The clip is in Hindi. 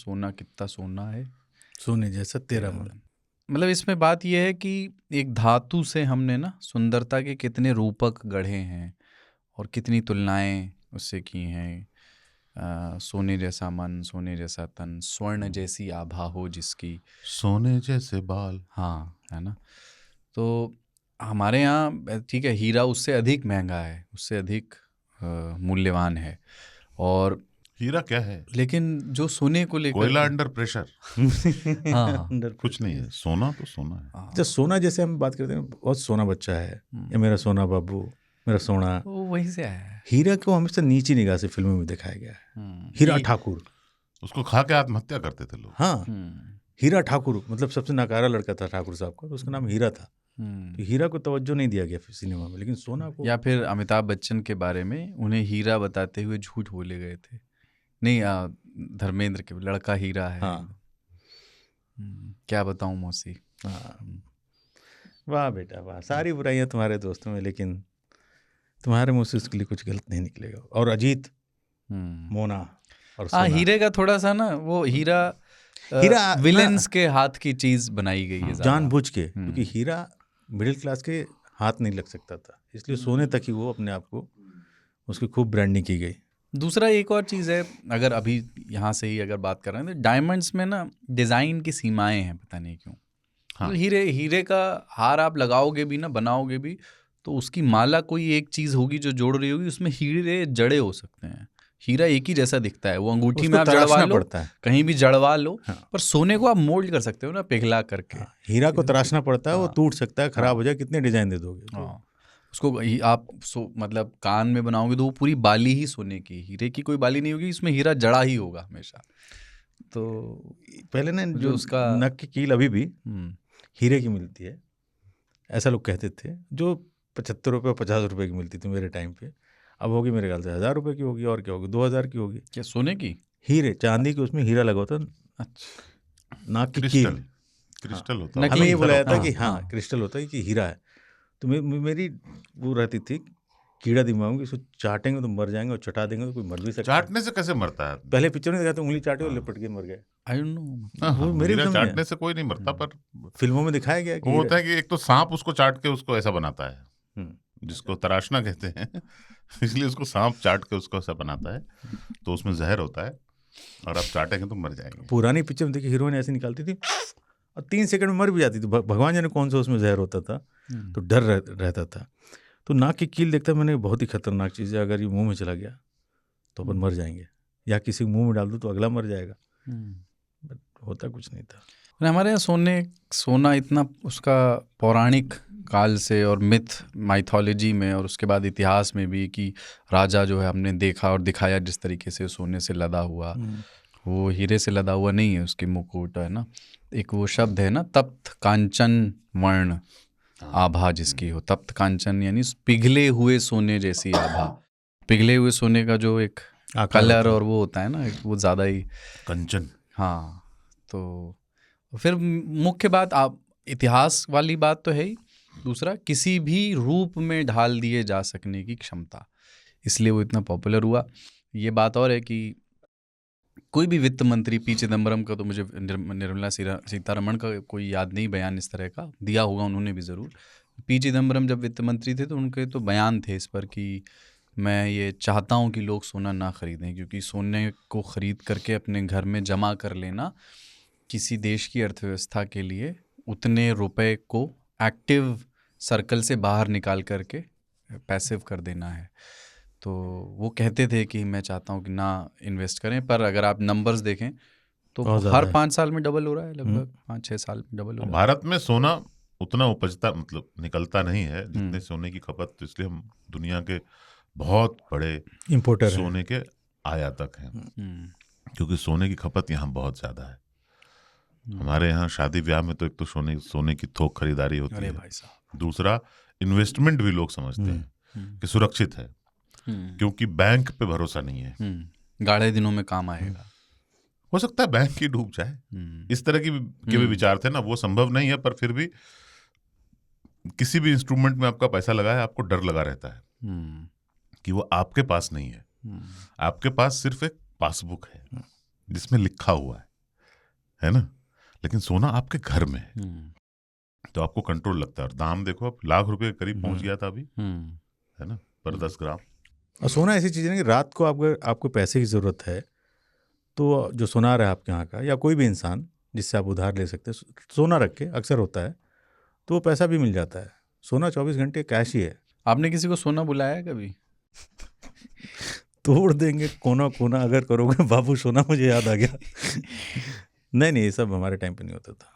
सोना कितना सोना है, सोने जैसा तेरा मन। मतलब इसमें बात यह है कि एक धातु से हमने ना सुंदरता के कितने रूपक गढ़े हैं और कितनी तुलनाएं उससे की हैं। सोने जैसा मन, सोने जैसा तन, स्वर्ण जैसी आभा हो जिसकी, सोने जैसे बाल। हाँ, है ना। तो हमारे यहाँ ठीक है, हीरा उससे अधिक महंगा है, उससे अधिक मूल्यवान है। और हीरा क्या है? लेकिन जो सोने को लेकर कोयला अंडर प्रेशर। हाँ, कुछ नहीं है, सोना तो सोना है। जब सोना जैसे हम बात करते हैं, बहुत सोना बच्चा है, ये मेरा सोना बाबू, मेरा सोना, वो वहीं से आया है। हीरा को हमेशा नीची निगाह से फिल्मों में दिखाया गया है। हीरा ठाकुर, उसको खा के आत्महत्या करते थे लोग। हाँ, हीरा ठाकुर मतलब सबसे नकारा लड़का था ठाकुर साहब का, तो उसका नाम हीरा था। तो हीरा को तवज्जो नहीं दिया गया सिनेमा में, लेकिन सोना को। या फिर अमिताभ बच्चन के बारे में उन्हें हीरा बताते हुए झूठ बोले गए थे। नहीं, धर्मेंद्र के लड़का हीरा है। हाँ। क्या बताऊं मौसी। हाँ, वाह बेटा वाह, सारी बुराइयां तुम्हारे दोस्तों में, लेकिन तुम्हारे मुंह से उसके लिए कुछ गलत नहीं निकलेगा। और अजीत, मोना और सोना। हीरे का थोड़ा सा ना, वो हीरा विलेंस के हाथ की चीज बनाई गई है जानबूझ के, क्योंकि हीरा मिडिल क्लास के हाथ नहीं लग सकता था, इसलिए सोने तक ही वो अपने आप को, उसकी खूब ब्रांडिंग की गई। दूसरा एक और चीज़ है, अगर अभी यहाँ से ही अगर बात कर रहे हैं तो डायमंड्स में ना डिज़ाइन की सीमाएं हैं, पता नहीं क्यों। हाँ। तो हीरे का हार आप लगाओगे भी ना, बनाओगे भी, तो उसकी माला कोई एक चीज़ होगी जो जोड़ रही होगी, उसमें हीरे जड़े हो सकते हैं। हीरा एक ही जैसा दिखता है, वो अंगूठी में आप जड़वा लो, कहीं भी जड़वा लो। हाँ। पर सोने को आप मोल्ड कर सकते हो ना, पिघला करके। हाँ। हीरा को तराशना पड़ता है, वो टूट सकता है, खराब हो जाए, कितने डिजाइन दे दोगे। हाँ, उसको आप मतलब कान में बनाओगे तो वो पूरी बाली ही सोने की, हीरे की कोई बाली नहीं होगी, इसमें हीरा जड़ा ही होगा हमेशा। तो पहले ना जो उसका नक की कील अभी भी हीरे की मिलती है, ऐसा लोग कहते थे, जो 75 रुपये 50 रुपये की मिलती थी मेरे टाइम पे, अब होगी मेरे ख्याल से 1000 रुपये की होगी, और क्या होगी 2000 की होगी। क्या सोने की? हीरे, चांदी की, उसमें हीरा लगा होता। अच्छा, नाक की कील क्रिस्टल होता है। हमें ये बुलाया था कि हाँ क्रिस्टल होता है कि हीरा है। तो मेरी वो रहती थी कीड़ा दिमाग, इसको चाटेंगे तो मर जाएंगे और चटा देंगे तो कोई मर भी सकता है। चाटने से कैसे मरता है? पहले पिक्चर में दिखाते उंगली चाटे और लिपट के मर गए। आई डोंट नो, वो मेरे चाटने से कोई नहीं मरता, पर फिल्मों में दिखाया गया वो होता है कि एक तो सांप उसको चाट के उसको ऐसा बनाता है, जिसको तराशना कहते हैं इसलिए उसको सांप चाट के उसको ऐसा बनाता है, तो उसमें जहर होता है और आप चाटेंगे तो मर जाएंगे। पुरानी पिक्चर में देखिए हीरोइन ऐसे निकालती थी और 3 सेकंड में मर भी जाती थी। भगवान जाने कौन सा उसमें जहर होता था, तो डर रहता था। तो नाक की कील देखता मैंने, बहुत ही खतरनाक चीज़ है, अगर ये मुंह में चला गया तो अपन मर जाएंगे, या किसी मुंह में डाल दो तो अगला मर जाएगा। बट होता कुछ नहीं था। हमारे यहाँ सोना इतना उसका पौराणिक काल से और मिथ माइथोलॉजी में और उसके बाद इतिहास में भी, कि राजा जो है हमने देखा और दिखाया जिस तरीके से सोने से लदा हुआ, वो हीरे से लदा हुआ नहीं है। उसकी मुकुट है ना, एक वो शब्द है ना, तप्त कांचन वर्ण आभा जिसकी हो। तप्त कांचन यानी पिघले हुए सोने जैसी आभा। पिघले हुए सोने का जो एक कलर और वो होता है ना, वो ज़्यादा ही कंचन। हाँ, तो फिर मुख्य बात, आप इतिहास वाली बात तो है ही, दूसरा किसी भी रूप में ढाल दिए जा सकने की क्षमता, इसलिए वो इतना पॉपुलर हुआ। ये बात और है कि कोई भी वित्त मंत्री, पी चिदम्बरम का तो मुझे, निर्मला सीतारमण का कोई याद नहीं बयान इस तरह का दिया होगा उन्होंने भी ज़रूर। पी चिदम्बरम जब वित्त मंत्री थे तो उनके तो बयान थे इस पर कि मैं ये चाहता हूँ कि लोग सोना ना खरीदें, क्योंकि सोने को ख़रीद करके अपने घर में जमा कर लेना किसी देश की अर्थव्यवस्था के लिए उतने रुपए को एक्टिव सर्कल से बाहर निकाल करके पैसिव कर देना है। तो वो कहते थे कि मैं चाहता हूँ कि ना इन्वेस्ट करें, पर अगर आप नंबर्स देखें तो हर 5 साल में डबल हो रहा है, लगभग 5-6 साल में डबल हो रहा है। भारत में सोना उतना उपजता, मतलब निकलता नहीं है जितने सोने की खपत, तो इसलिए हम दुनिया के बहुत बड़े इंपोर्टर सोने के आयातक हैं, क्योंकि सोने की खपत यहाँ बहुत ज़्यादा है। हमारे यहाँ शादी ब्याह में तो एक तो सोने की थोक खरीदारी होती है, दूसरा इन्वेस्टमेंट भी लोग समझते हैं कि सुरक्षित है, क्योंकि बैंक पे भरोसा नहीं है, गाढ़े दिनों में काम आएगा। हो सकता है बैंक ही डूब जाए, इस तरह के भी विचार थे ना। वो संभव नहीं है, पर फिर भी किसी भी इंस्ट्रूमेंट में आपका पैसा लगा है, आपको डर लगा रहता है कि वो आपके पास नहीं है, आपके पास सिर्फ एक पासबुक है जिसमें लिखा हुआ है है ना, लेकिन सोना आपके घर में है तो आपको कंट्रोल लगता है। और दाम देखो, अब लाख रुपए के करीब पहुंच गया था अभी, है ना, पर 10 ग्राम। और सोना ऐसी चीज़ है कि रात को आपको पैसे की ज़रूरत है तो जो सुनार है आपके यहाँ का या कोई भी इंसान जिससे आप उधार ले सकते हैं, सोना रख के अक्सर होता है तो वो पैसा भी मिल जाता है। सोना 24 घंटे कैश ही है। आपने किसी को सोना बुलाया है कभी? तोड़ देंगे कोना कोना अगर करोगे बाबू सोना, मुझे याद आ गया। नहीं, ये सब हमारे टाइम पे नहीं होता था।